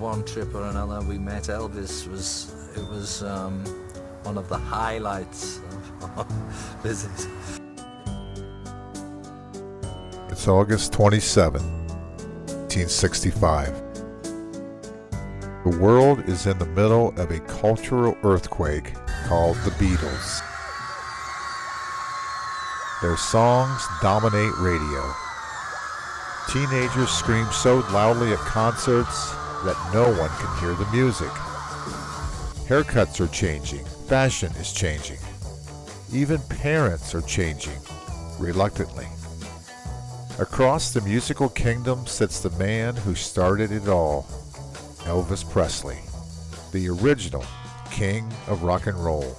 one trip or another we met Elvis. It was one of the highlights of our visit. It's August 27, 1965. The world is in the middle of a cultural earthquake called the Beatles. Their songs dominate radio. Teenagers scream so loudly at concerts that no one can hear the music. Haircuts are changing. Fashion is changing. Even parents are changing, reluctantly. Across the musical kingdom sits the man who started it all, Elvis Presley, the original king of rock and roll.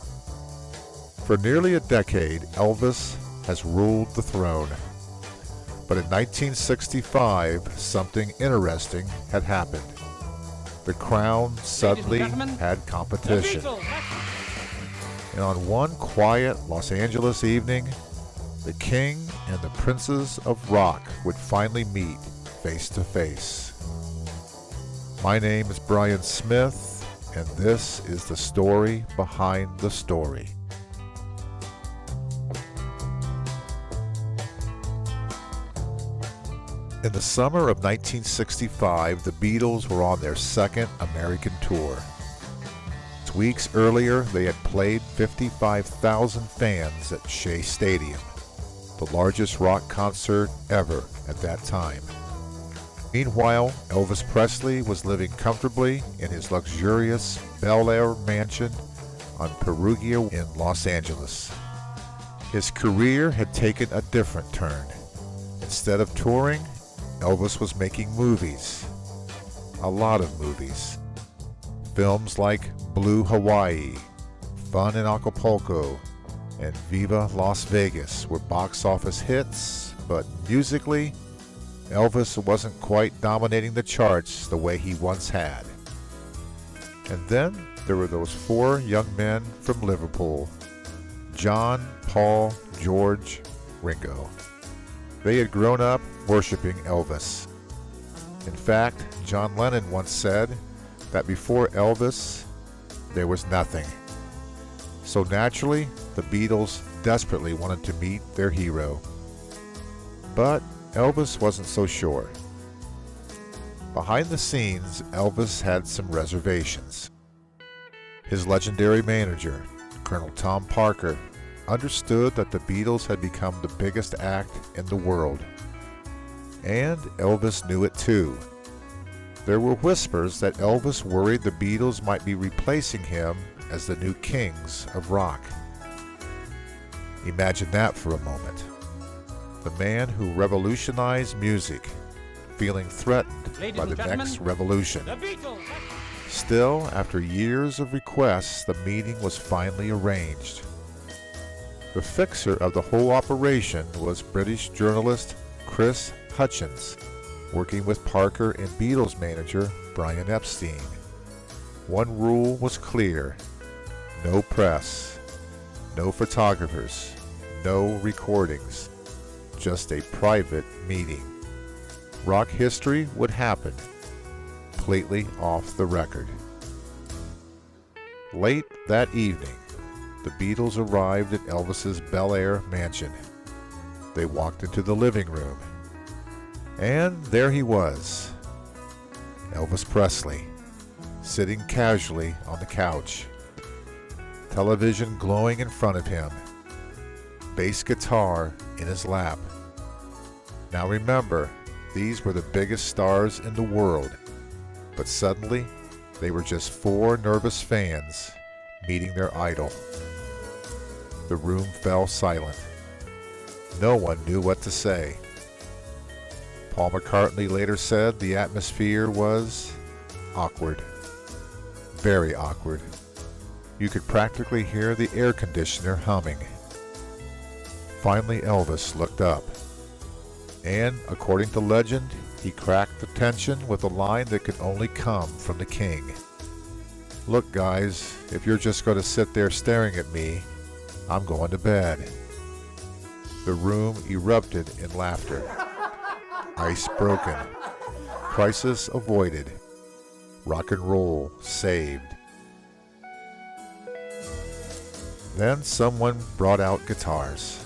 For nearly a decade, Elvis has ruled the throne. But in 1965, something interesting had happened. The crown suddenly had competition. And on one quiet Los Angeles evening, the king and the princes of rock would finally meet face to face. My name is Brian Smith, and this is the story behind the story. In the summer of 1965, the Beatles were on their second American tour. Weeks earlier, they had played 55,000 fans at Shea Stadium, the largest rock concert ever at that time. Meanwhile, Elvis Presley was living comfortably in his luxurious Bel Air mansion on Perugia in Los Angeles. His career had taken a different turn. Instead of touring, Elvis was making movies. A lot of movies. Films like Blue Hawaii, Fun in Acapulco, and Viva Las Vegas were box office hits, but musically, Elvis wasn't quite dominating the charts the way he once had. And then there were those four young men from Liverpool, John, Paul, George, Ringo. They had grown up worshiping Elvis. In fact, John Lennon once said that before Elvis, there was nothing. So naturally, the Beatles desperately wanted to meet their hero. But Elvis wasn't so sure. Behind the scenes, Elvis had some reservations. His legendary manager, Colonel Tom Parker, understood that the Beatles had become the biggest act in the world. And Elvis knew it too. There were whispers that Elvis worried the Beatles might be replacing him as the new kings of rock. Imagine that for a moment. The man who revolutionized music, feeling threatened by the next revolution. Still, after years of requests, the meeting was finally arranged. The fixer of the whole operation was British journalist Chris Hutchins, working with Parker and Beatles manager Brian Epstein. One rule was clear: no press, no photographers, no recordings, just a private meeting. Rock history would happen, completely off the record. Late that evening, the Beatles arrived at Elvis's Bel Air mansion. They walked into the living room, and there he was, Elvis Presley, sitting casually on the couch, television glowing in front of him, bass guitar in his lap. Now remember, these were the biggest stars in the world, but suddenly they were just four nervous fans meeting their idol. The room fell silent. No one knew what to say. Paul McCartney later said the atmosphere was awkward. Very awkward. You could practically hear the air conditioner humming. Finally, Elvis looked up. And, according to legend, he cracked the tension with a line that could only come from the king. "Look, guys, if you're just going to sit there staring at me, I'm going to bed." The room erupted in laughter. Ice broken. Crisis avoided. Rock and roll saved. Then someone brought out guitars,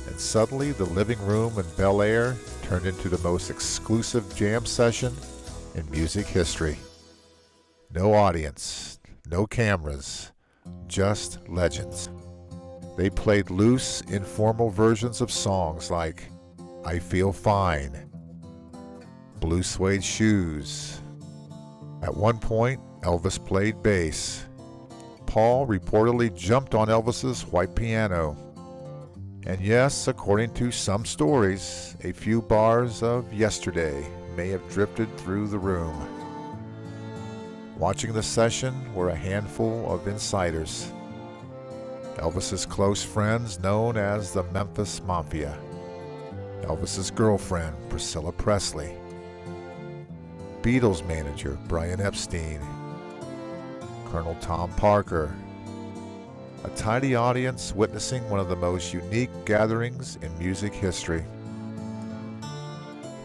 and suddenly the living room in Bel Air turned into the most exclusive jam session in music history. No audience, no cameras, just legends. They played loose, informal versions of songs like I Feel Fine, Blue Suede Shoes. At one point, Elvis played bass. Paul reportedly jumped on Elvis's white piano. And yes, according to some stories, a few bars of Yesterday may have drifted through the room. Watching the session were a handful of insiders. Elvis's close friends known as the Memphis Mafia. Elvis's girlfriend, Priscilla Presley. Beatles manager, Brian Epstein. Colonel Tom Parker. A tiny audience witnessing one of the most unique gatherings in music history.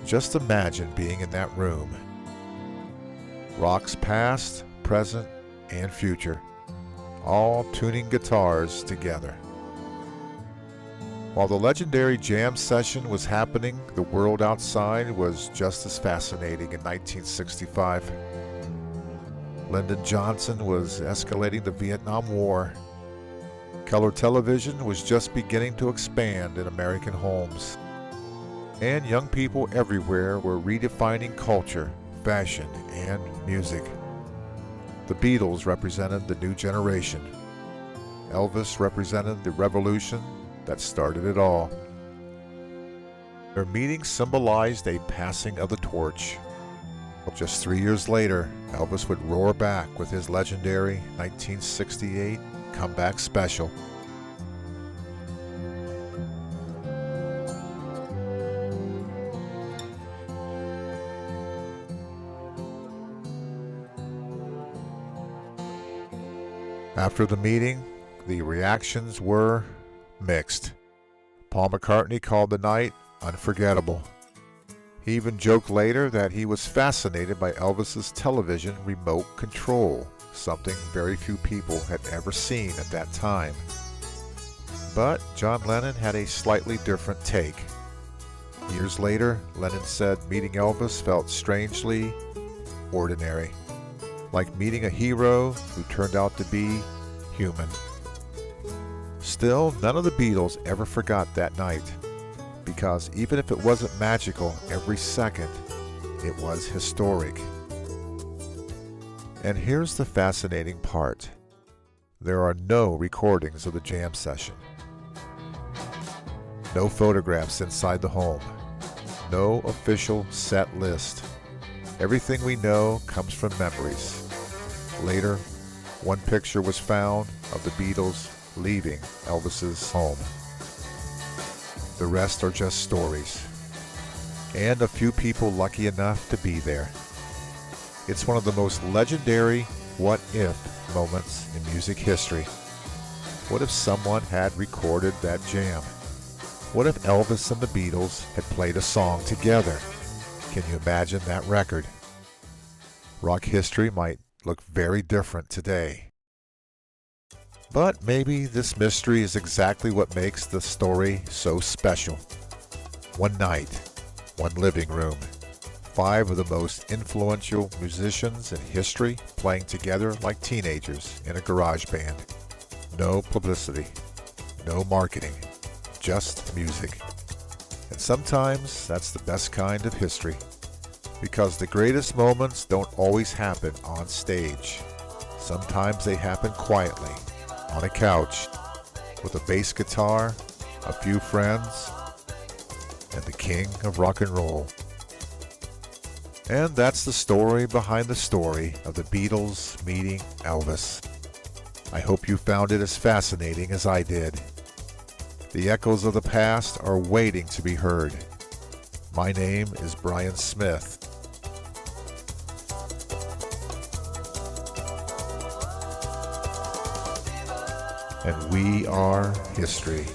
Just imagine being in that room. Rock's past, present, and future, all tuning guitars together. While the legendary jam session was happening, the world outside was just as fascinating in 1965. Lyndon Johnson was escalating the Vietnam War. Color television was just beginning to expand in American homes. And young people everywhere were redefining culture, fashion, and music. The Beatles represented the new generation. Elvis represented the revolution that started it all. Their meeting symbolized a passing of the torch. Just 3 years later, Elvis would roar back with his legendary 1968 comeback special. After the meeting, the reactions were mixed. Paul McCartney called the night unforgettable. He even joked later that he was fascinated by Elvis's television remote control, something very few people had ever seen at that time. But John Lennon had a slightly different take. Years later, Lennon said meeting Elvis felt strangely ordinary, like meeting a hero who turned out to be human. Still, none of the Beatles ever forgot that night, because even if it wasn't magical every second, it was historic. And here's the fascinating part. There are no recordings of the jam session. No photographs inside the home. No official set list. Everything we know comes from memories. Later, one picture was found of the Beatles leaving Elvis's home. The rest are just stories, and a few people lucky enough to be there. It's one of the most legendary what-if moments in music history. What if someone had recorded that jam? What if Elvis and the Beatles had played a song together? Can you imagine that record? Rock history might look very different today. But maybe this mystery is exactly what makes the story so special. One night, one living room, 5 of the most influential musicians in history playing together like teenagers in a garage band. No publicity, no marketing, just music. And sometimes that's the best kind of history, because the greatest moments don't always happen on stage. Sometimes they happen quietly, on a couch, with a bass guitar, a few friends, and the king of rock and roll. And that's the story behind the story of the Beatles meeting Elvis. I hope you found it as fascinating as I did. The echoes of the past are waiting to be heard. My name is Brian Smith. And we are history.